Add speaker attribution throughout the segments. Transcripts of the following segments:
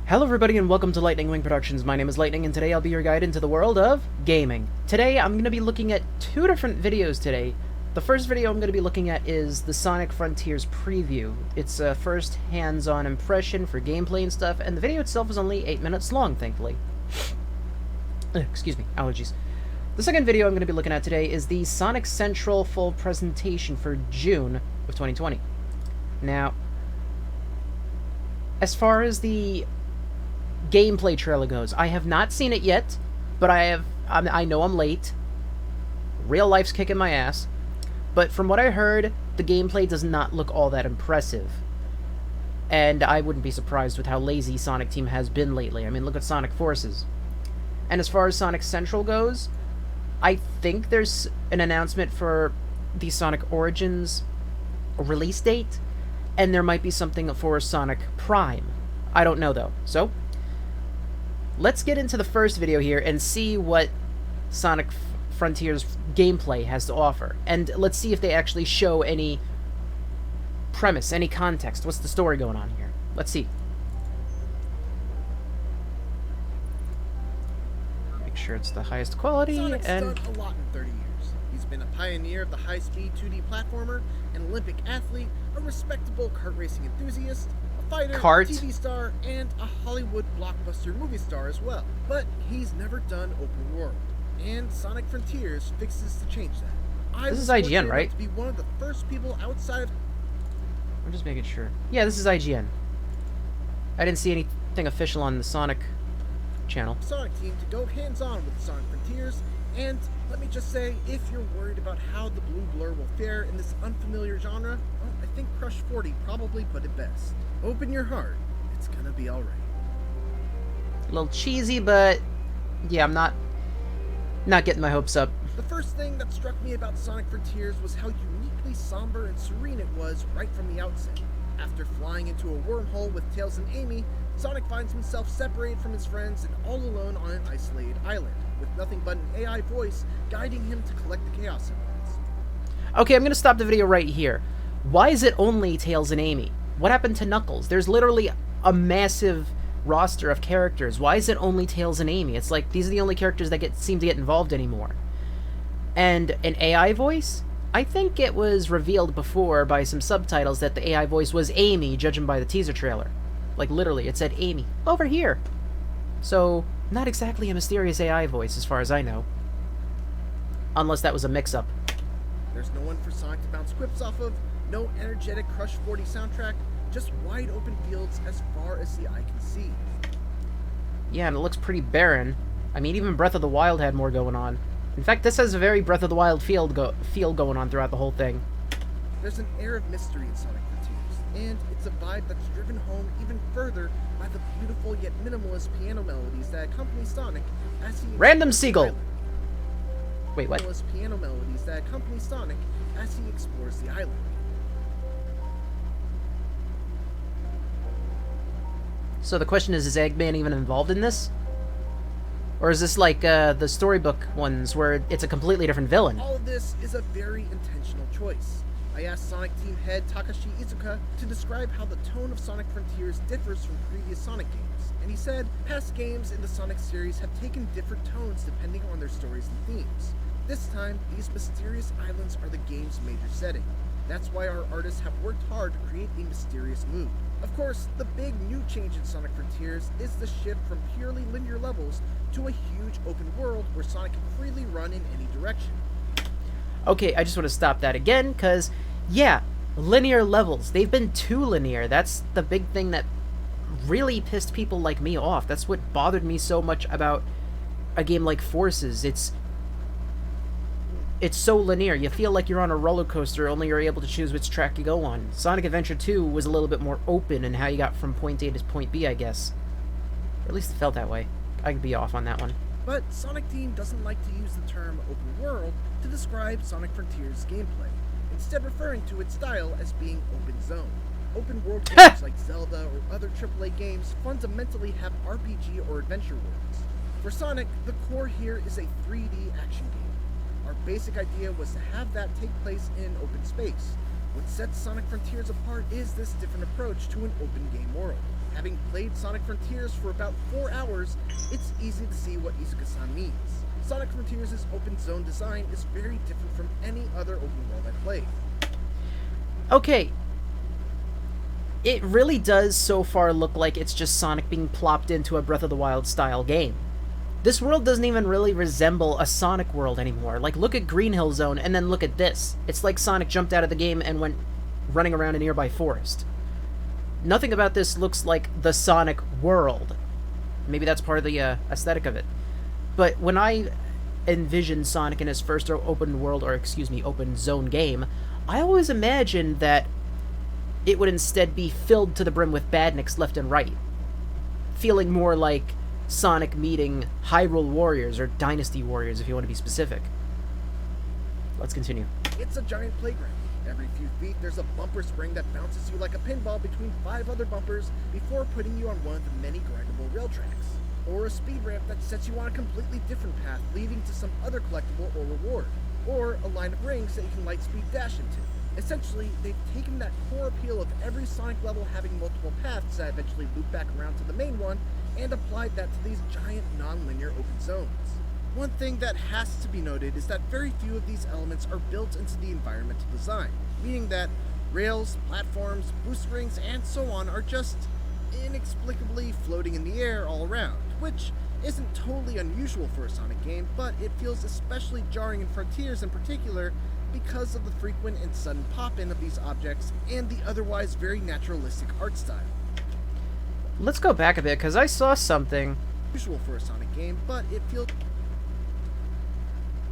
Speaker 1: Hello everybody and welcome to Lightning Wing Productions. My name is Lightning and today I'll be your guide into the world of gaming. Today I'm going to be looking at two different videos today. The first video I'm going to be looking at is the Sonic Frontiers preview. It's a first hands-on impression for gameplay and stuff, and the video itself is only 8 minutes long, thankfully. Excuse me, allergies. The second video I'm going to be looking at today is the Sonic Central full presentation for June of 2020. Now, as far as the gameplay trailer goes, I have not seen it yet, but I know I'm late. Real life's kicking my ass. But from what I heard, the gameplay does not look all that impressive. And I wouldn't be surprised with how lazy Sonic Team has been lately. I mean, look at Sonic Forces. And as far as Sonic Central goes, I think there's an announcement for the Sonic Origins release date, and there might be something for Sonic Prime. I don't know, though. So, let's get into the first video here and see what Sonic Frontiers gameplay has to offer. And let's see if they actually show any premise, any context. What's the story going on here? Let's see. Make sure it's the highest quality.
Speaker 2: Sonic's
Speaker 1: and
Speaker 2: done a lot in 30 years. He's been a pioneer of the high-speed 2D platformer, an Olympic athlete, a respectable kart racing enthusiast, a fighter, TV star, and a Hollywood blockbuster movie star as well. But he's never done open world, and Sonic Frontiers fixes to change that.
Speaker 1: This is IGN, right?
Speaker 2: To be one of the first people outside of...
Speaker 1: I'm just making sure. Yeah, this is IGN. I didn't see anything official on the Sonic channel.
Speaker 2: Sonic Team to go hands-on with Sonic Frontiers, and let me just say, if you're worried about how the blue blur will fare in this unfamiliar genre, well, I think Crush 40 probably put it best. Open your heart, it's gonna be alright.
Speaker 1: A little cheesy, but yeah, I'm not getting my hopes up.
Speaker 2: The first thing that struck me about Sonic Frontiers was how uniquely somber and serene it was right from the outset. After flying into a wormhole with Tails and Amy, Sonic finds himself separated from his friends and all alone on an isolated island, with nothing but an AI voice guiding him to collect the Chaos Emeralds.
Speaker 1: Okay, I'm gonna stop the video right here. Why is it only Tails and Amy? What happened to Knuckles? There's literally a massive roster of characters. Why is it only Tails and Amy? It's like these are the only characters that seem to get involved anymore. And an AI voice? I think it was revealed before by some subtitles that the AI voice was Amy, judging by the teaser trailer. Like, literally, it said Amy. Over here! So, not exactly a mysterious AI voice, as far as I know. Unless that was a mix-up.
Speaker 2: There's no one for Sonic to bounce quips off of, no energetic Crush 40 soundtrack, just wide open fields as far as the eye can see.
Speaker 1: Yeah, and it looks pretty barren. I mean, even Breath of the Wild had more going on. In fact, this has a very Breath of the Wild feel going on throughout the whole thing.
Speaker 2: There's an air of mystery in Sonic Frontiers, and it's a vibe that's driven home even further by the beautiful yet minimalist piano melodies that accompany Sonic as he...
Speaker 1: Random Seagull! Wait, what?
Speaker 2: Minimalist piano melodies that accompany Sonic as he explores the island.
Speaker 1: So the question is Eggman even involved in this? Or is this like the storybook ones where it's a completely different villain?
Speaker 2: All of this is a very intentional choice. I asked Sonic Team head Takashi Iizuka to describe how the tone of Sonic Frontiers differs from previous Sonic games, and he said past games in the Sonic series have taken different tones depending on their stories and themes. This time, these mysterious islands are the game's major setting. That's why our artists have worked hard to create a mysterious mood. Of course, the big new change in Sonic Frontiers is the shift from purely linear levels to a huge open world where Sonic can freely run in any direction.
Speaker 1: Okay, I just want to stop that again, because, yeah, linear levels. They've been too linear. That's the big thing that really pissed people like me off. That's what bothered me so much about a game like Forces. It's so linear. You feel like you're on a roller coaster, only you're able to choose which track you go on. Sonic Adventure 2 was a little bit more open in how you got from point A to point B, I guess. Or at least it felt that way. I could be off on that one.
Speaker 2: But Sonic Team doesn't like to use the term open world to describe Sonic Frontiers' gameplay, instead referring to its style as being open zone. Open world games like Zelda or other AAA games fundamentally have RPG or adventure worlds. For Sonic, the core here is a 3D action game. Our basic idea was to have that take place in open space. What sets Sonic Frontiers apart is this different approach to an open game world. Having played Sonic Frontiers for about 4 hours, it's easy to see what Izuka-san means. Sonic Frontiers' open zone design is very different from any other open world I've played.
Speaker 1: Okay. It really does so far look like it's just Sonic being plopped into a Breath of the Wild style game. This world doesn't even really resemble a Sonic world anymore. Like, look at Green Hill Zone, and then look at this. It's like Sonic jumped out of the game and went running around a nearby forest. Nothing about this looks like the Sonic world. Maybe that's part of the aesthetic of it. But when I envision Sonic in his first open world, or excuse me, open zone game, I always imagined that it would instead be filled to the brim with badniks left and right. Feeling more like Sonic meeting Hyrule Warriors, or Dynasty Warriors if you want to be specific. Let's continue.
Speaker 2: It's a giant playground. Every few feet, there's a bumper spring that bounces you like a pinball between 5 other bumpers before putting you on one of the many grindable rail tracks. Or a speed ramp that sets you on a completely different path leading to some other collectible or reward. Or a line of rings that you can lightspeed dash into. Essentially, they've taken that core appeal of every Sonic level having multiple paths that eventually loop back around to the main one, and applied that to these giant non-linear open zones. One thing that has to be noted is that very few of these elements are built into the environmental design, meaning that rails, platforms, boost rings, and so on are just inexplicably floating in the air all around, which isn't totally unusual for a Sonic game, but it feels especially jarring in Frontiers in particular because of the frequent and sudden pop-in of these objects and the otherwise very naturalistic art style.
Speaker 1: Let's go back a bit, because I saw something.
Speaker 2: Usual for a Sonic game, but it feels...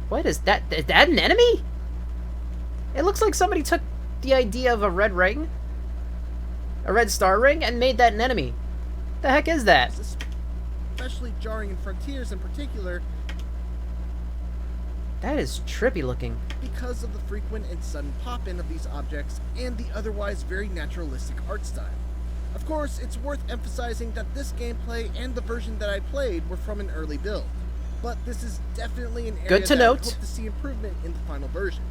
Speaker 1: What is that? Is that an enemy? It looks like somebody took the idea of a red ring, a red star ring, and made that an enemy. The heck is that?
Speaker 2: Especially jarring in Frontiers in particular.
Speaker 1: That is trippy looking.
Speaker 2: Because of the frequent and sudden pop-in of these objects and the otherwise very naturalistic art style. Of course, it's worth emphasizing that this gameplay and the version that I played were from an early build, but this is definitely an area
Speaker 1: Good to
Speaker 2: that I
Speaker 1: note.
Speaker 2: hope to see improvement in the final version.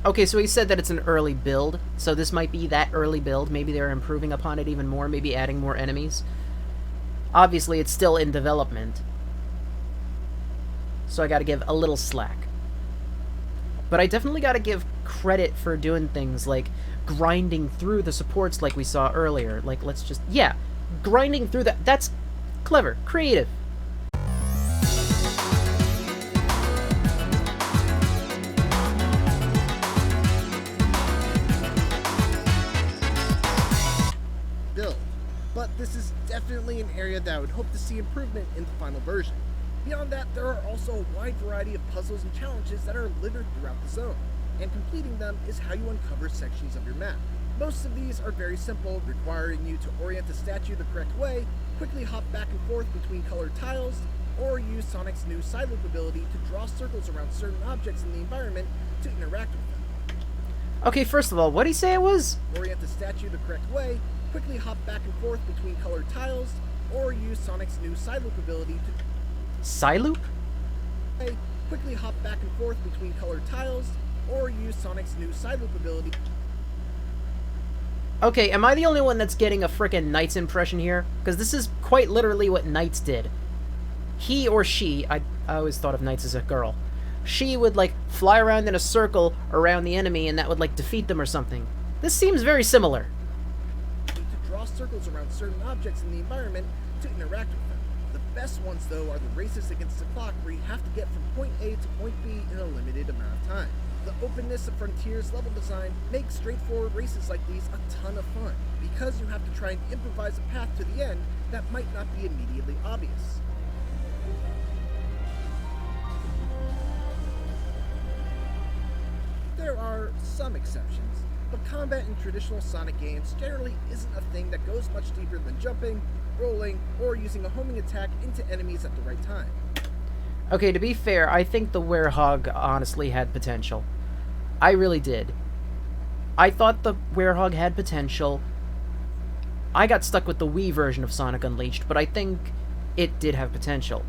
Speaker 1: Okay, so he said that it's an early build, so this might be that early build. Maybe they're improving upon it even more, maybe adding more enemies. Obviously, it's still in development, so I gotta give a little slack. But I definitely gotta give credit for doing things like grinding through the supports like we saw earlier. Like, let's just... yeah, grinding through that. That's clever, creative.
Speaker 2: Build. But this is definitely an area that I would hope to see improvement in the final version. Beyond that, there are also a wide variety of puzzles and challenges that are littered throughout the zone, and completing them is how you uncover sections of your map. Most of these are very simple, requiring you to orient the statue the correct way, quickly hop back and forth between colored tiles, or use Sonic's new side loop ability to draw circles around certain objects in the environment to interact with them.
Speaker 1: Okay, first of all, what'd he say it was?
Speaker 2: Orient the statue the correct way, quickly hop back and forth between colored tiles, or use Sonic's new side loop ability to
Speaker 1: Psyloop?
Speaker 2: quickly hop back and forth between colored tiles, or use Sonic's new side loop ability.
Speaker 1: Okay, am I the only one that's getting a frickin' Knights impression here? Because this is quite literally what Knights did. He or she, I always thought of Knights as a girl. She would, like, fly around in a circle around the enemy and that would, like, defeat them or something. This seems very similar.
Speaker 2: To draw circles around certain objects in the environment to interact with them. The best ones, though, are the races against the clock where you have to get from point A to point B in a limited amount of time. The openness of Frontiers level design makes straightforward races like these a ton of fun, because you have to try and improvise a path to the end that might not be immediately obvious. There are some exceptions, but combat in traditional Sonic games generally isn't a thing that goes much deeper than jumping, rolling, or using a homing attack into enemies at the right time.
Speaker 1: Okay, to be fair, I think the Werehog honestly had potential. I really did. I thought the Werehog had potential. I got stuck with the Wii version of Sonic Unleashed, but I think it did have potential.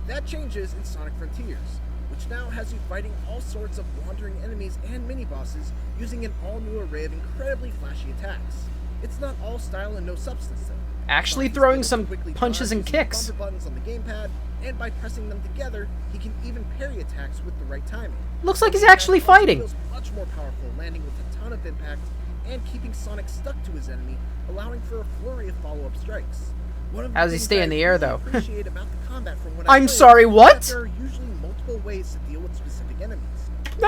Speaker 2: That changes in Sonic Frontiers, which now has you fighting all sorts of wandering enemies and mini-bosses using an all-new array of incredibly flashy attacks. It's not all style and no substance, though.
Speaker 1: Actually
Speaker 2: Sonic's
Speaker 1: throwing
Speaker 2: able to
Speaker 1: some
Speaker 2: quickly
Speaker 1: punches
Speaker 2: dodge
Speaker 1: and
Speaker 2: using
Speaker 1: kicks.
Speaker 2: bumper buttons on the gamepad, and by pressing them together, he can even parry attacks with the right timing.
Speaker 1: Looks like he's
Speaker 2: Sonic
Speaker 1: actually
Speaker 2: also
Speaker 1: fighting.
Speaker 2: feels much more powerful, landing with a ton of impact and keeping Sonic stuck to his enemy, allowing for a flurry of follow-up strikes. One of the
Speaker 1: How does he
Speaker 2: things
Speaker 1: stay
Speaker 2: that
Speaker 1: in the
Speaker 2: I
Speaker 1: air,
Speaker 2: really
Speaker 1: though?
Speaker 2: appreciate about the combat from what
Speaker 1: I'm
Speaker 2: I've played
Speaker 1: sorry,
Speaker 2: is
Speaker 1: what?
Speaker 2: that there are usually multiple ways to deal with specific enemies.
Speaker 1: No.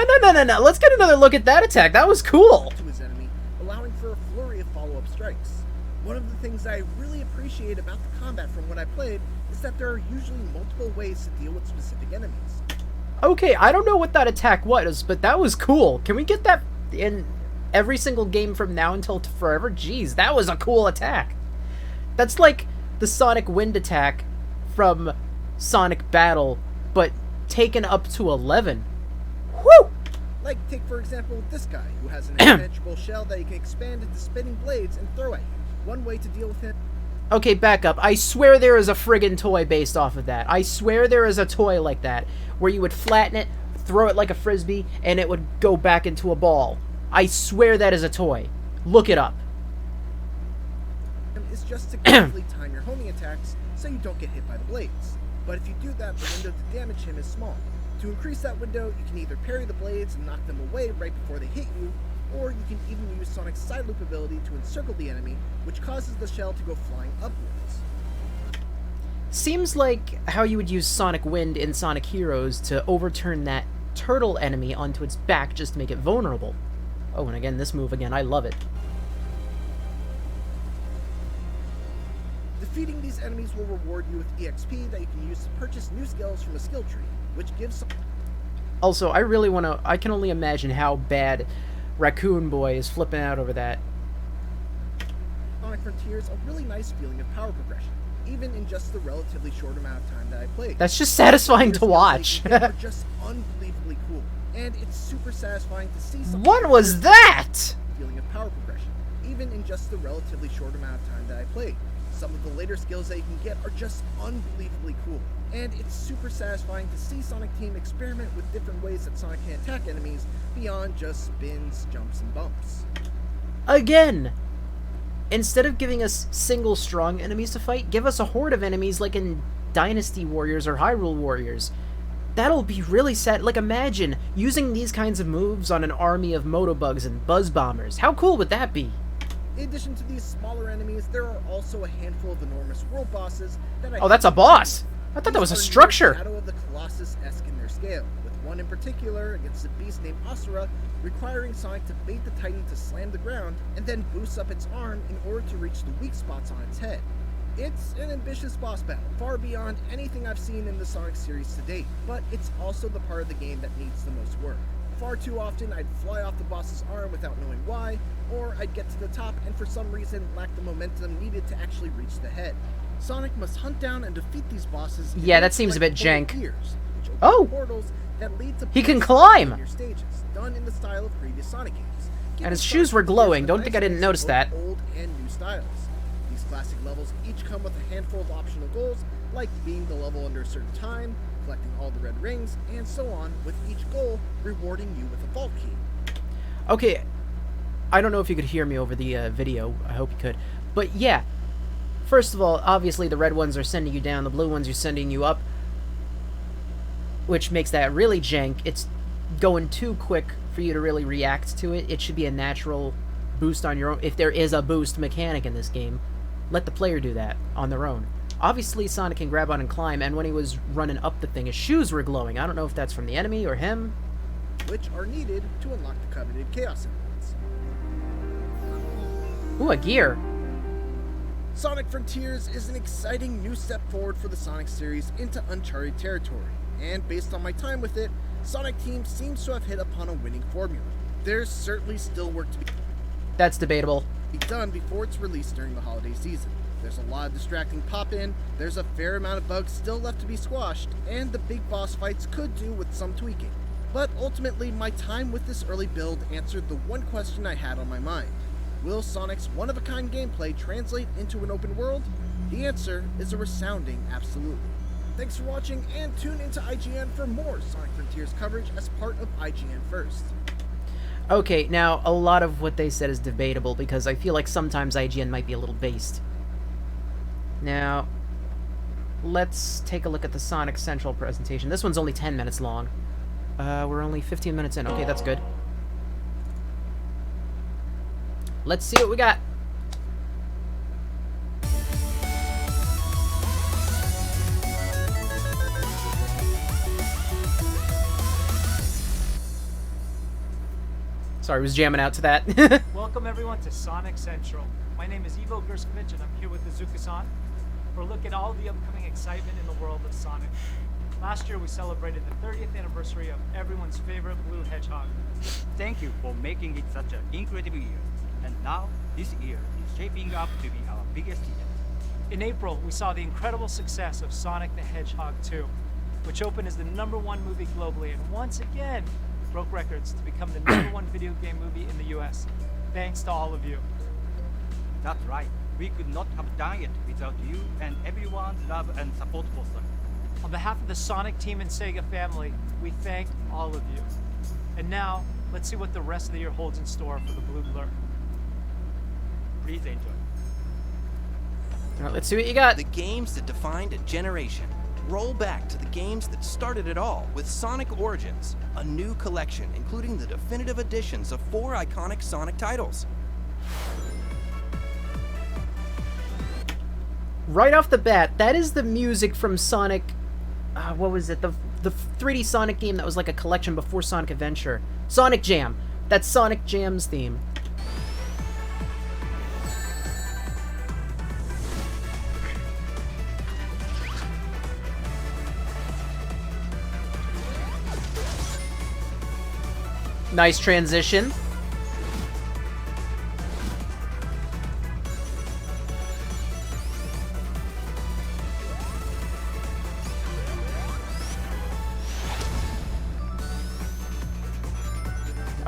Speaker 1: Let's get another look at that attack. That was cool.
Speaker 2: To his enemy, allowing for a flurry of follow-up strikes. One of the things I really appreciate about the combat from what I played is that there are usually multiple ways to deal with specific enemies.
Speaker 1: Okay, I don't know what that attack was, but that was cool. Can we get that in every single game from now until forever? Jeez, that was a cool attack. That's like the Sonic Wind attack from Sonic Battle, but taken up to 11. Woo!
Speaker 2: Like, take for example this guy, who has an impenetrable shell that he can expand into spinning blades and throw at you. One way to deal with him...
Speaker 1: Okay, back up. I swear there is a friggin' toy based off of that. I swear there is a toy like that, where you would flatten it, throw it like a frisbee, and it would go back into a ball. I swear that is a toy. Look it up.
Speaker 2: ...is just to carefully time your homing attacks so you don't get hit by the blades. But if you do that, the window to damage him is small. To increase that window, you can either parry the blades and knock them away right before they hit you, or you can even use Sonic's side loop ability to encircle the enemy, which causes the shell to go flying upwards.
Speaker 1: Seems like how you would use Sonic Wind in Sonic Heroes to overturn that turtle enemy onto its back just to make it vulnerable. Oh, and again, this move again, I love it.
Speaker 2: Defeating these enemies will reward you with EXP that you can use to purchase new skills from a skill tree, which gives...
Speaker 1: Also, I can only imagine how bad Raccoon Boy is flipping out over that.
Speaker 2: Sonic Frontiers a really nice feeling of power progression, even in just the relatively short amount of time that I played.
Speaker 1: That's just satisfying to watch.
Speaker 2: Are just unbelievably cool, and it's super satisfying to see something.
Speaker 1: What was that?
Speaker 2: Feeling of power progression, even in just the relatively short amount of time that I played. Some of the later skills that you can get are just unbelievably cool, and it's super satisfying to see Sonic Team experiment with different ways that Sonic can attack enemies beyond just spins, jumps, and bumps.
Speaker 1: Again, instead of giving us single strong enemies to fight, give us a horde of enemies like in Dynasty Warriors or Hyrule Warriors. That'll be really sad. Like, imagine using these kinds of moves on an army of Motobugs and Buzz Bombers. How cool would that be?
Speaker 2: In addition to these smaller enemies, there are also a handful of enormous world bosses that
Speaker 1: Oh, that's a boss! I thought that was a structure!
Speaker 2: Shadow of the Colossus-esque in their scale, with one in particular against a beast named Asura, requiring Sonic to bait the Titan to slam the ground, and then boost up its arm in order to reach the weak spots on its head. It's an ambitious boss battle, far beyond anything I've seen in the Sonic series to date, but it's also the part of the game that needs the most work. Far too often, I'd fly off the boss's arm without knowing why, or I'd get to the top and for some reason lack the momentum needed to actually reach the head. Sonic must hunt down and defeat these bosses.
Speaker 1: Yeah, that seems a bit jank.
Speaker 2: Which open
Speaker 1: Oh!
Speaker 2: portals that lead to
Speaker 1: He can
Speaker 2: places
Speaker 1: climb!
Speaker 2: in your stages, done in the style of previous Sonic games.
Speaker 1: And his
Speaker 2: Giving
Speaker 1: shoes
Speaker 2: Sonic
Speaker 1: were glowing.
Speaker 2: a
Speaker 1: Don't
Speaker 2: nice
Speaker 1: think I didn't
Speaker 2: mix
Speaker 1: notice
Speaker 2: of
Speaker 1: that.
Speaker 2: both old and new styles. These classic levels each come with a handful of optional goals, like beating the level under a certain time, collecting all the red rings, and so on, with each goal rewarding you with a vault key.
Speaker 1: Okay, I don't know if you could hear me over the video. I hope you could. But yeah, first of all, obviously the red ones are sending you down, the blue ones are sending you up, which makes that really jank. It's going too quick for you to really react to it. It should be a natural boost on your own. If there is a boost mechanic in this game, let the player do that on their own. Obviously, Sonic can grab on and climb, and when he was running up the thing, his shoes were glowing. I don't know if that's from the enemy or him.
Speaker 2: Which are needed to unlock the coveted Chaos Emeralds.
Speaker 1: Ooh, a gear.
Speaker 2: Sonic Frontiers is an exciting new step forward for the Sonic series into uncharted territory, and based on my time with it, Sonic Team seems to have hit upon a winning formula. There's certainly still work to be
Speaker 1: That's debatable.
Speaker 2: done before it's released during the holiday season. There's a lot of distracting pop-in, there's a fair amount of bugs still left to be squashed, and the big boss fights could do with some tweaking. But ultimately, my time with this early build answered the one question I had on my mind. Will Sonic's one-of-a-kind gameplay translate into an open world? The answer is a resounding absolutely. Thanks for watching, and tune into IGN for more Sonic Frontiers coverage as part of IGN First.
Speaker 1: Okay, now, a lot of what they said is debatable, because I feel like sometimes IGN might be a little based. Now, let's take a look at the Sonic Central presentation. This one's only 10 minutes long. We're only 15 minutes in. Okay, that's good. Let's see what we got. Sorry, I was jamming out to that.
Speaker 3: Welcome everyone to Sonic Central. My name is Ivo Gerskovich and I'm here with Izuka-san for a look at all the upcoming excitement in the world of Sonic. Last year we celebrated the 30th anniversary of everyone's favorite Blue Hedgehog.
Speaker 4: Thank you for making it such an incredible year. And now, this year is shaping up to be our biggest event.
Speaker 3: In April, we saw the incredible success of Sonic the Hedgehog 2, which opened as the #1 movie globally and once again broke records to become the #1 video game movie in the US. Thanks to all of you.
Speaker 4: That's right. We could not have done it without you and everyone's love and support for Sonic.
Speaker 3: On behalf of the Sonic team and Sega family, we thank all of you. And now, let's see what the rest of the year holds in store for the Blue Blur.
Speaker 4: Please enjoy.
Speaker 1: All right, let's see what you got.
Speaker 5: The games that defined a generation. Roll back to the games that started it all with Sonic Origins, a new collection including the definitive editions of 4 iconic Sonic titles.
Speaker 1: Right off the bat, that is the music from Sonic... what was it? The 3D Sonic game that was like a collection before Sonic Adventure. Sonic Jam. That's Sonic Jam's theme. Nice transition.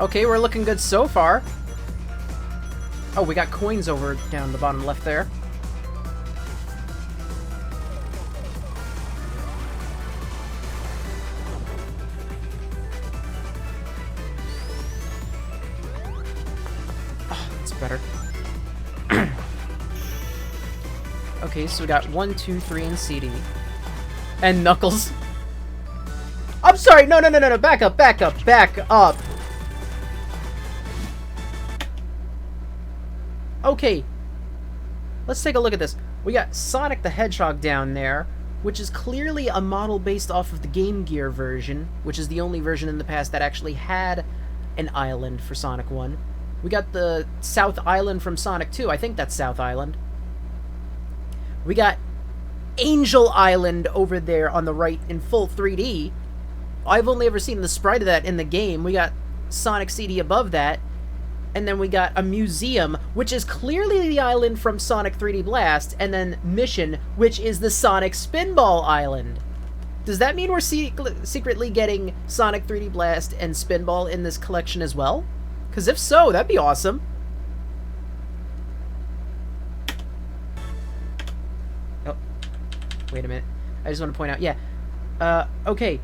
Speaker 1: Okay, we're looking good so far. Oh, we got coins over down the bottom left there. Oh, that's better. Okay, so we got 1, 2, 3 in CD. And Knuckles. I'm sorry, no, back up. Okay, let's take a look at this. We got Sonic the Hedgehog down there, which is clearly a model based off of the Game Gear version, which is the only version in the past that actually had an island for Sonic 1. We got the South Island from Sonic 2. I think that's South Island. We got Angel Island over there on the right in full 3D. I've only ever seen the sprite of that in the game. We got Sonic CD above that. And then we got a museum, which is clearly the island from Sonic 3D Blast, and then Mission, which is the Sonic Spinball Island. Does that mean we're secretly getting Sonic 3D Blast and Spinball in this collection as well? Because if so, that'd be awesome. Oh, wait a minute. I just want to point out, yeah. Okay.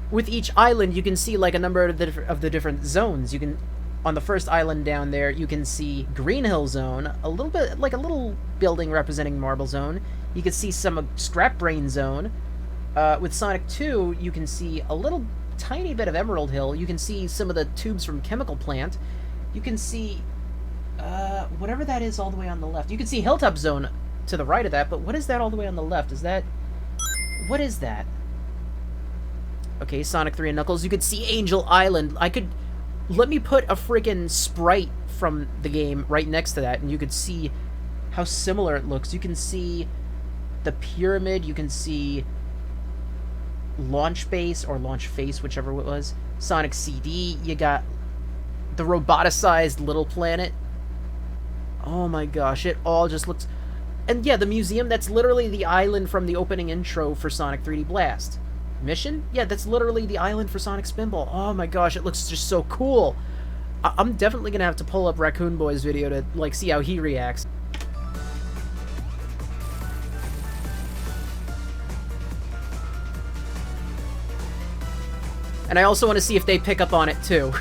Speaker 1: With each island, you can see like a number of the different zones. You can... On the first island down there, you can see Green Hill Zone, a little bit like a little building representing Marble Zone. You can see some Scrap Brain Zone. With Sonic 2, you can see a little tiny bit of Emerald Hill. You can see some of the tubes from Chemical Plant. You can see whatever that is all the way on the left. You can see Hilltop Zone to the right of that, but what is that all the way on the left? Is that... What is that? Okay, Sonic 3 and Knuckles. You could see Angel Island. I could... Let me put a friggin' sprite from the game right next to that, and you could see how similar it looks. You can see the pyramid, you can see Launch Base, or Launch Face, whichever it was. Sonic CD, you got the roboticized Little Planet. Oh my gosh, it all just looks... And yeah, the museum, that's literally the island from the opening intro for Sonic 3D Blast. Mission? Yeah, that's literally the island for Sonic Spinball. Oh my gosh, it looks just so cool. I'm definitely gonna have to pull up Raccoon Boy's video to, like, see how he reacts. And I also want to see if they pick up on it, too.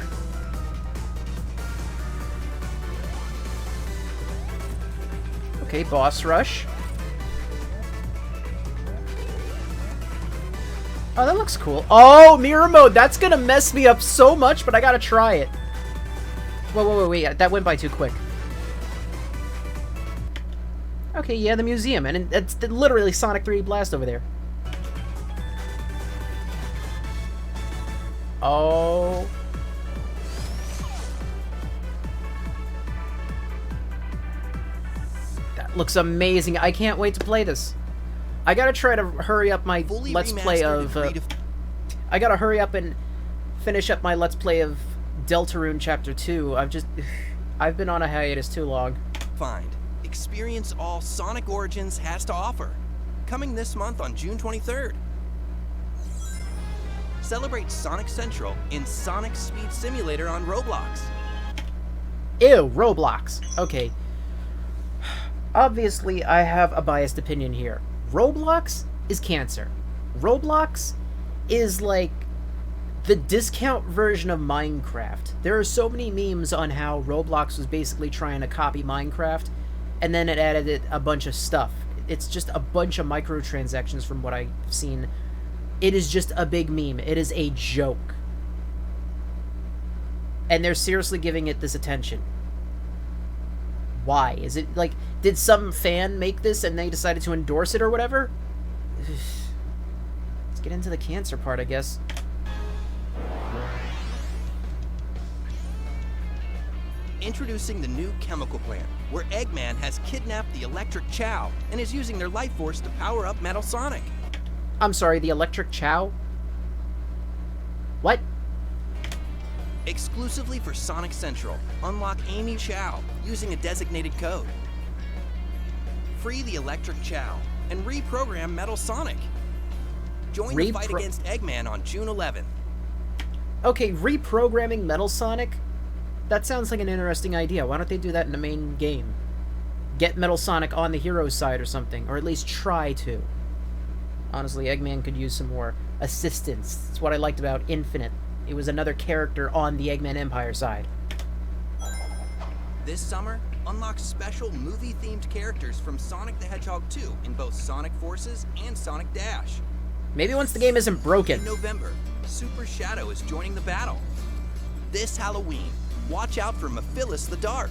Speaker 1: Okay, boss rush. Oh, that looks cool. Oh, mirror mode. That's gonna mess me up so much, but I gotta try it. Wait. That went by too quick. Okay, yeah, the museum. And it's literally Sonic 3D Blast over there. Oh. That looks amazing. I can't wait to play this. I gotta try to hurry up my
Speaker 5: Fully
Speaker 1: Let's Play of... I gotta hurry up and finish up my Let's Play of Deltarune Chapter 2. I've been on a hiatus too long.
Speaker 5: Find. Experience all Sonic Origins has to offer. Coming this month on June 23rd. Celebrate Sonic Central in Sonic Speed Simulator on Roblox.
Speaker 1: Ew, Roblox. Okay. Obviously, I have a biased opinion here. Roblox is cancer. Roblox is like the discount version of Minecraft. There are so many memes on how Roblox was basically trying to copy Minecraft, and then it added a bunch of stuff. It's just a bunch of microtransactions from what I've seen. It is just a big meme. It is a joke. And they're seriously giving it this attention. Why? Is it like, did some fan make this and they decided to endorse it or whatever? Let's get into the cancer part, I guess.
Speaker 5: Introducing the new chemical plant, where Eggman has kidnapped the Electric Chow and is using their life force to power up Metal Sonic.
Speaker 1: I'm sorry, the Electric Chow? What?
Speaker 5: Exclusively for Sonic Central, unlock Amy Chow using a designated code. Free the Electric Chow and reprogram Metal Sonic. Join the fight against Eggman on June 11th.
Speaker 1: Okay, reprogramming Metal Sonic? That sounds like an interesting idea. Why don't they do that in the main game? Get Metal Sonic on the hero's side or something, or at least try to. Honestly, Eggman could use some more assistance. That's what I liked about Infinite. It was another character on the Eggman Empire side.
Speaker 5: This summer, unlock special movie-themed characters from Sonic the Hedgehog 2 in both Sonic Forces and Sonic Dash.
Speaker 1: Maybe once the game isn't broken.
Speaker 5: In November, Super Shadow is joining the battle. This Halloween, watch out for Mephilas the Dark.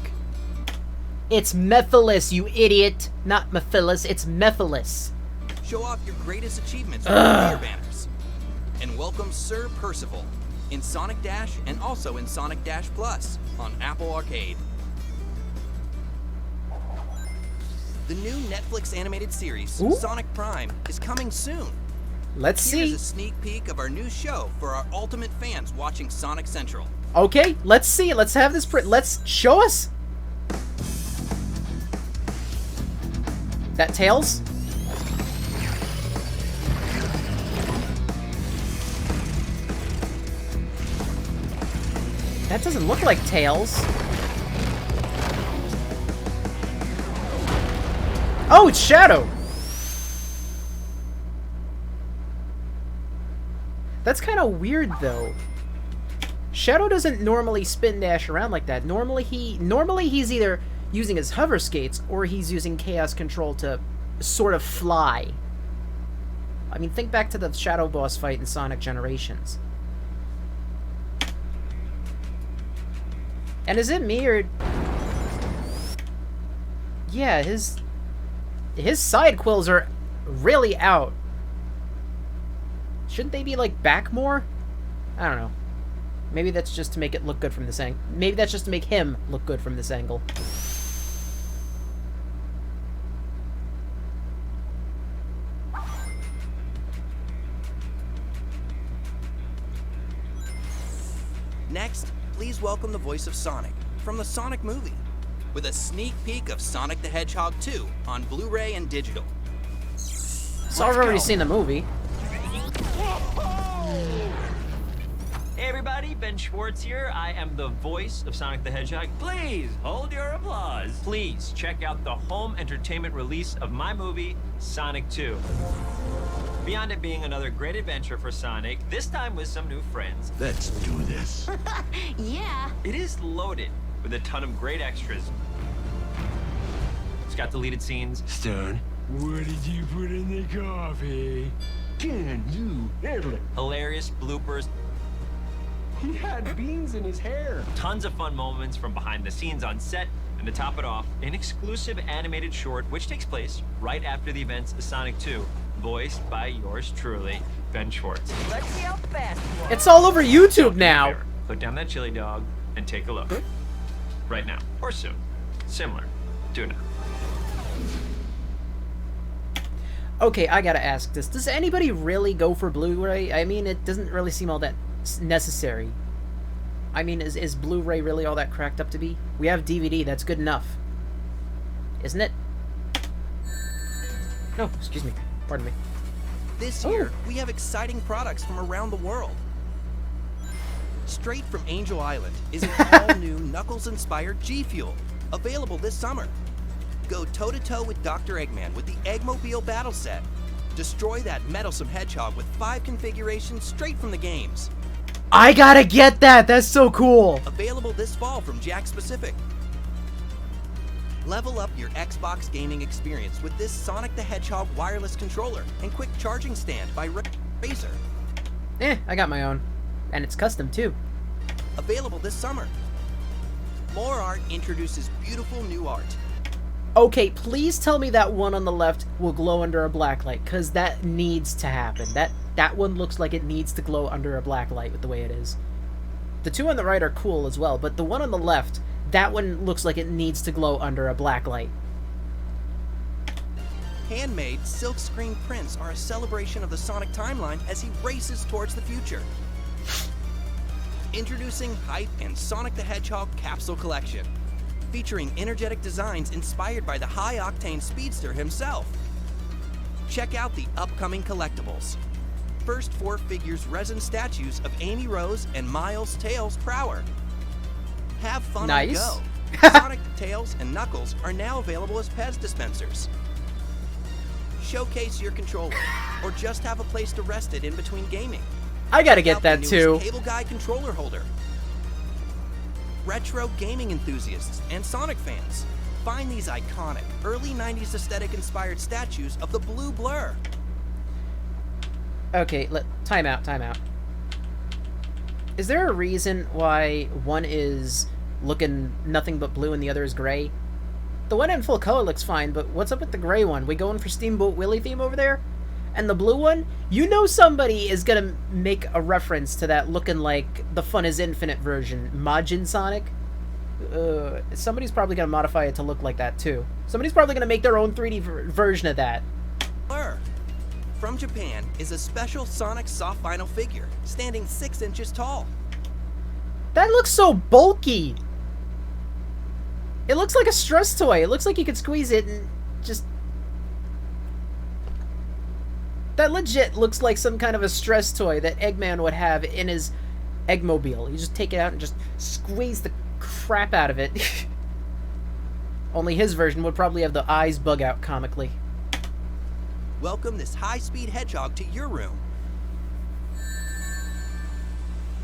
Speaker 1: It's Mephilas, you idiot! Not Mephilas, it's Mephilas.
Speaker 5: Show off your greatest achievements with player banners. And welcome Sir Percival in Sonic Dash and also in Sonic Dash Plus on Apple Arcade. The new Netflix animated series, Sonic Prime, is coming soon.
Speaker 1: Let's see.
Speaker 5: Here's a sneak peek of our new show for our ultimate fans watching Sonic Central.
Speaker 1: Okay, let's see. Let's have this let's show us. That Tails? That doesn't look like Tails. Oh, it's Shadow! That's kind of weird, though. Shadow doesn't normally spin dash around like that. Normally he's either using his hover skates or he's using chaos control to sort of fly. I mean, think back to the Shadow boss fight in Sonic Generations. And is it me or... Yeah, his side quills are really out. Shouldn't they be, like, back more? I don't know. Maybe that's just to make it look good from this angle. Maybe that's just to make him look good from this angle.
Speaker 5: Next, please welcome the voice of Sonic from the Sonic movie with a sneak peek of Sonic the Hedgehog 2 on Blu-ray and digital.
Speaker 1: So I've already seen the movie.
Speaker 6: Hey everybody, Ben Schwartz here. I am the voice of Sonic the Hedgehog. Please hold your applause. Please check out the home entertainment release of my movie, Sonic 2. Beyond it being another great adventure for Sonic, this time with some new friends,
Speaker 7: Let's do this.
Speaker 8: Yeah.
Speaker 6: it is loaded with a ton of great extras. It's got deleted scenes,
Speaker 7: Stone, what did you put in the coffee? Can you handle it?
Speaker 6: hilarious bloopers,
Speaker 7: He had beans in his hair.
Speaker 6: tons of fun moments from behind the scenes on set, and to top it off, an exclusive animated short which takes place right after the events of Sonic 2, voiced by yours truly, Ben Schwartz.
Speaker 8: Let's see how fast you are.
Speaker 1: It's all over YouTube now.
Speaker 6: Put down that chili dog and take a look. Right now, or soon. Similar. Do now.
Speaker 1: Okay, I gotta ask this. Does anybody really go for Blu-ray? I mean, it doesn't really seem all that necessary. I mean, is Blu-ray really all that cracked up to be? We have DVD, that's good enough. Isn't it? No, excuse me. Pardon me.
Speaker 5: This year, we have exciting products from around the world. Straight from Angel Island is an all-new Knuckles-inspired G Fuel, available this summer. Go toe-to-toe with Dr. Eggman with the Eggmobile Battle Set. Destroy that meddlesome hedgehog with 5 configurations straight from the games.
Speaker 1: I gotta get that! That's so cool!
Speaker 5: Available this fall from Jakks Pacific. Level up your Xbox gaming experience with this Sonic the Hedgehog wireless controller and quick charging stand by Razer.
Speaker 1: I got my own. And it's custom, too.
Speaker 5: Available this summer. More Art introduces beautiful new art.
Speaker 1: Okay, please tell me that one on the left will glow under a black light, because that needs to happen. That one looks like it needs to glow under a black light with the way it is. The two on the right are cool as well, but the one on the left, that one looks like it needs to glow under a black light.
Speaker 5: Handmade silkscreen prints are a celebration of the Sonic timeline as he races towards the future. Introducing Hype and Sonic the Hedgehog Capsule Collection, featuring energetic designs inspired by the high-octane speedster himself. Check out the upcoming collectibles. First 4 figures resin statues of Amy Rose and Miles Tails Prower. Have fun
Speaker 1: Nice.
Speaker 5: and go. Sonic, Tails, and Knuckles are now available as Pez dispensers. Showcase your controller, or just have a place to rest it in between gaming.
Speaker 1: I gotta
Speaker 5: Check
Speaker 1: get
Speaker 5: out
Speaker 1: that
Speaker 5: the
Speaker 1: too.
Speaker 5: newest Cable Guy controller holder. Retro gaming enthusiasts and Sonic fans, find these iconic, early 90s aesthetic-inspired statues of the Blue Blur.
Speaker 1: Okay, time out. Is there a reason why one is looking nothing but blue and the other is gray? The one in full color looks fine, but what's up with the gray one? We going for Steamboat Willie theme over there? And the blue one? You know somebody is gonna make a reference to that looking like the Fun is Infinite version, Majin Sonic. Somebody's probably gonna modify it to look like that too. Somebody's probably gonna make their own 3D version of that.
Speaker 5: Blur. From Japan is a special Sonic soft vinyl figure, standing 6 inches tall.
Speaker 1: That looks so bulky. It looks like a stress toy. It looks like you could squeeze it and just... That legit looks like some kind of a stress toy that Eggman would have in his Eggmobile. You just take it out and just squeeze the crap out of it. Only his version would probably have the eyes bug out comically.
Speaker 5: Welcome this high-speed hedgehog to your room.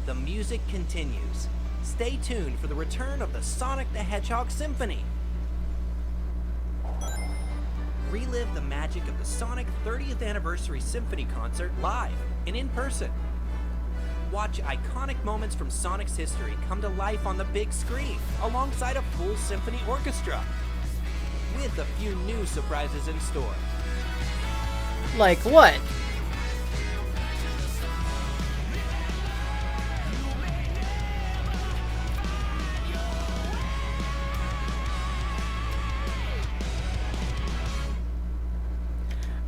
Speaker 5: The music continues. Stay tuned for the return of the Sonic the Hedgehog Symphony. Relive the magic of the Sonic 30th Anniversary Symphony Concert live and in person. Watch iconic moments from Sonic's history come to life on the big screen alongside a full symphony orchestra, with a few new surprises in store.
Speaker 1: Like what?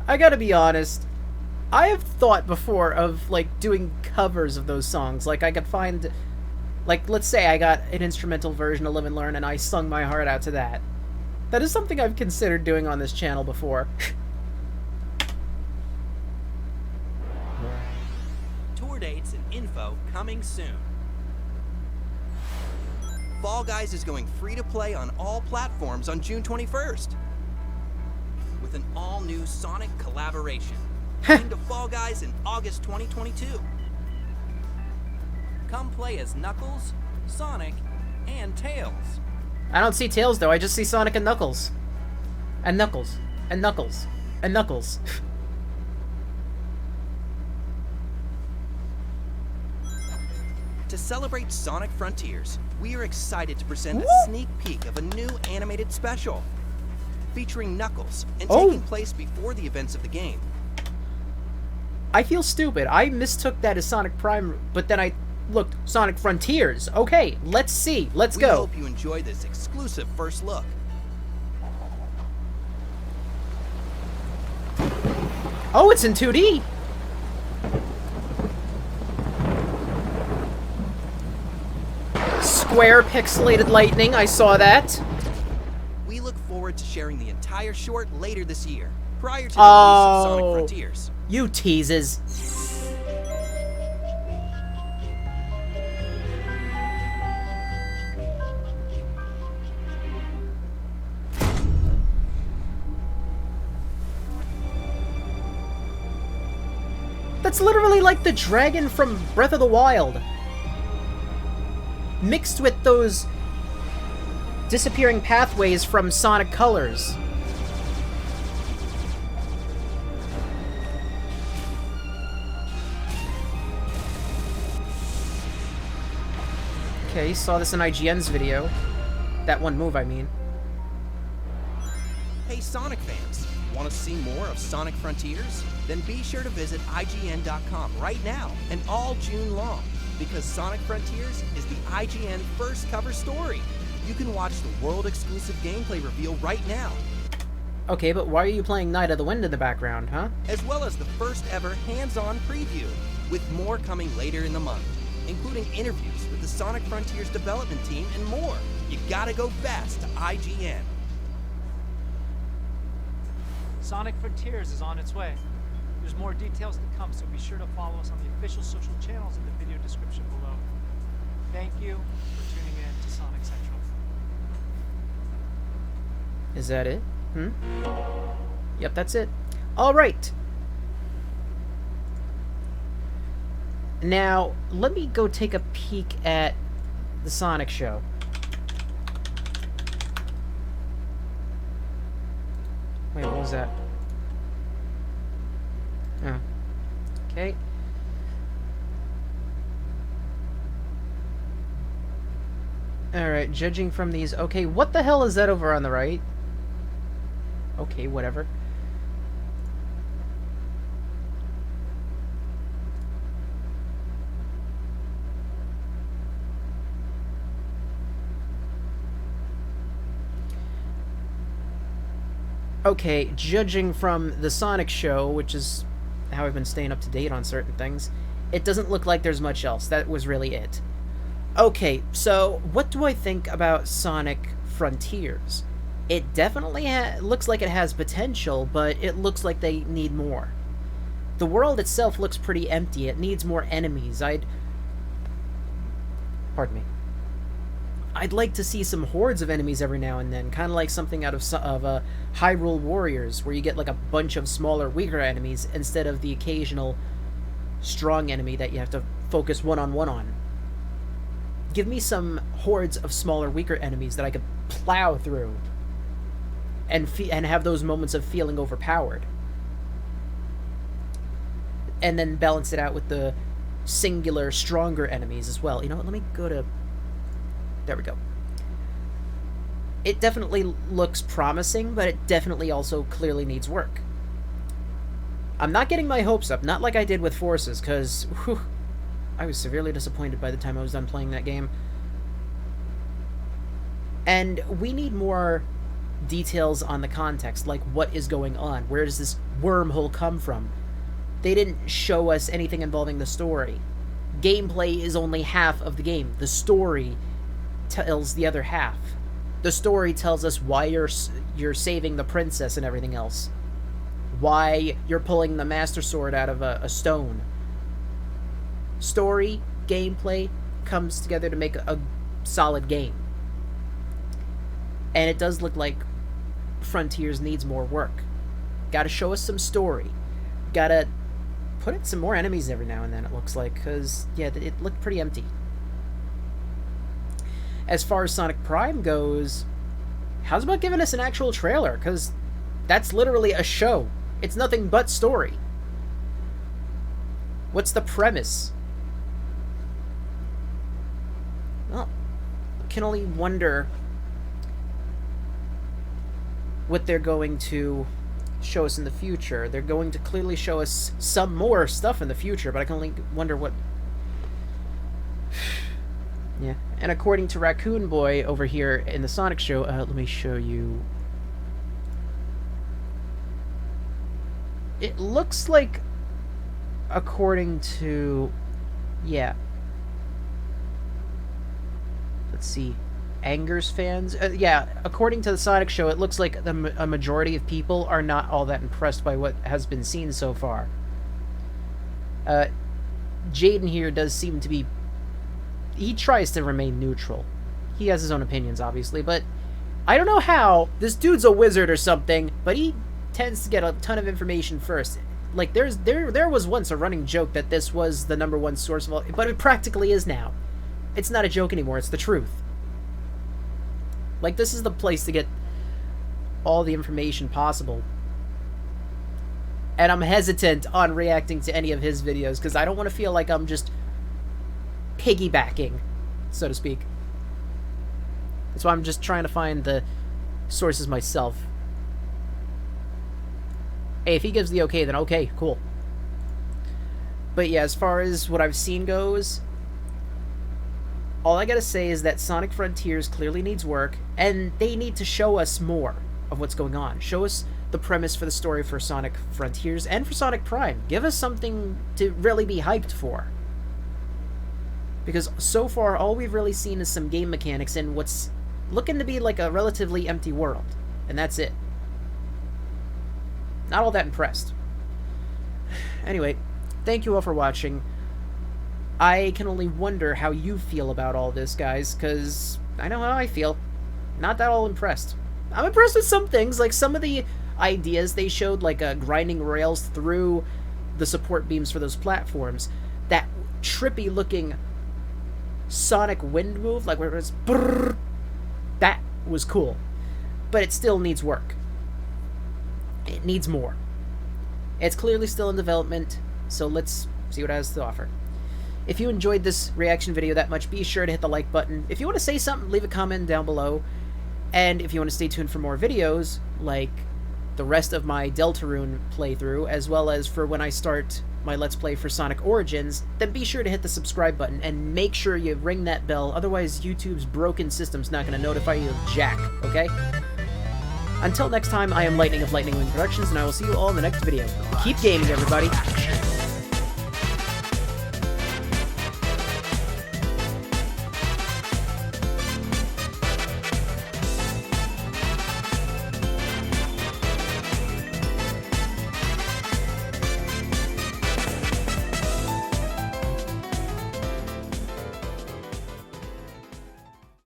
Speaker 1: I gotta be honest, I have thought before of, like, doing covers of those songs. Like, I could find, like, let's say I got an instrumental version of Live and Learn and I sung my heart out to that. That is something I've considered doing on this channel before.
Speaker 5: Tour dates and info coming soon. Fall Guys is going free to play on all platforms on June 21st. With an all-new Sonic collaboration. Coming to Fall Guys in August 2022. Come play as Knuckles, Sonic, and Tails.
Speaker 1: I don't see Tails, though. I just see Sonic and Knuckles. And Knuckles. And Knuckles. And Knuckles.
Speaker 5: To celebrate Sonic Frontiers, we are excited to present a sneak peek of a new animated special featuring Knuckles and taking place before the events of the game.
Speaker 1: I feel stupid. I mistook that as Sonic Prime, but then I looked Sonic Frontiers. Okay, let's see. Let's go.
Speaker 5: We hope you enjoy this exclusive first look.
Speaker 1: Oh, it's in 2D. Square pixelated lightning. I saw that.
Speaker 5: We look forward to sharing the entire short later this year, prior to the release of Sonic Frontiers.
Speaker 1: You teases. That's literally like the dragon from Breath of the Wild. Mixed with those disappearing pathways from Sonic Colors. Okay, saw this in IGN's video. That one move, I mean.
Speaker 5: Hey Sonic fans, want to see more of Sonic Frontiers? Then be sure to visit IGN.com right now and all June long, because Sonic Frontiers is the IGN first cover story. You can watch the world-exclusive gameplay reveal right now.
Speaker 1: Okay, but why are you playing Night of the Wind in the background, huh?
Speaker 5: As well as the first ever hands-on preview, with more coming later in the month, including interviews with the Sonic Frontiers development team and more. You gotta go fast to IGN.
Speaker 3: Sonic Frontiers is on its way. There's more details to come, so be sure to follow us on the official social channels in the video description below. Thank you for tuning in to Sonic Central.
Speaker 1: Is that it? Yep, that's it. Alright. Now, let me go take a peek at the Sonic show. Wait, what was that? Oh. Okay. Alright, judging from these... Okay, what the hell is that over on the right? Okay, whatever. Okay, judging from the Sonic show, which is how I've been staying up to date on certain things, it doesn't look like there's much else. That was really it. Okay, so what do I think about Sonic Frontiers? It definitely looks like it has potential, but it looks like they need more. The world itself looks pretty empty. It needs more enemies. Pardon me. I'd like to see some hordes of enemies every now and then, kind of like something out of Hyrule Warriors, where you get like a bunch of smaller, weaker enemies instead of the occasional strong enemy that you have to focus one-on-one on. Give me some hordes of smaller, weaker enemies that I could plow through and have those moments of feeling overpowered. And then balance it out with the singular, stronger enemies as well. You know what, let me go to... There we go. It definitely looks promising, but it definitely also clearly needs work. I'm not getting my hopes up, not like I did with Forces, because I was severely disappointed by the time I was done playing that game. And we need more details on the context, like what is going on, where does this wormhole come from? They didn't show us anything involving the story. Gameplay is only half of the game. The story tells the other half. The story tells us why you're saving the princess and everything else. Why you're pulling the Master Sword out of a stone. Story, gameplay, comes together to make a solid game. And it does look like Frontiers needs more work. Gotta show us some story. Gotta put in some more enemies every now and then, it looks like, because, yeah, it looked pretty empty. As far as Sonic Prime goes, how's about giving us an actual trailer? Because That's literally a show. It's nothing but story. What's the premise? Well, can only wonder what they're going to show us in the future. They're going to clearly show us some more stuff in the future, but I can only wonder what... Yeah, and according to Raccoon Boy over here in the Sonic show, let me show you... It looks like, according to... Yeah. Let's see. Angers fans? Yeah, according to the Sonic show, it looks like a majority of people are not all that impressed by what has been seen so far. Jaden here does seem to be... He tries to remain neutral. He has his own opinions, obviously, but I don't know how. This dude's a wizard or something, but he tends to get a ton of information first. Like, there was once a running joke that this was the #1 source of all... But it practically is now. It's not a joke anymore, it's the truth. Like, this is the place to get all the information possible. And I'm hesitant on reacting to any of his videos, because I don't want to feel like I'm just piggybacking, so to speak. That's why I'm just trying to find the sources myself. Hey, if he gives the okay, then okay, cool. But yeah, as far as what I've seen goes... All I gotta say is that Sonic Frontiers clearly needs work, and they need to show us more of what's going on. Show us the premise for the story for Sonic Frontiers and for Sonic Prime. Give us something to really be hyped for. Because so far, all we've really seen is some game mechanics in what's looking to be like a relatively empty world. And that's it. Not all that impressed. Anyway, thank you all for watching. I can only wonder how you feel about all this, guys, because I know how I feel. Not that all impressed. I'm impressed with some things, like some of the ideas they showed, like grinding rails through the support beams for those platforms. That trippy-looking Sonic wind move, like where it was... Brrr, that was cool. But it still needs work. It needs more. It's clearly still in development, so let's see what it has to offer. If you enjoyed this reaction video that much, be sure to hit the like button. If you want to say something, leave a comment down below. And if you want to stay tuned for more videos, like the rest of my Deltarune playthrough, as well as for when I start my Let's Play for Sonic Origins, then be sure to hit the subscribe button and make sure you ring that bell, otherwise YouTube's broken system's not going to notify you of jack, okay? Until next time, I am Lightning of Lightning Wing Productions, and I will see you all in the next video. Keep gaming, everybody!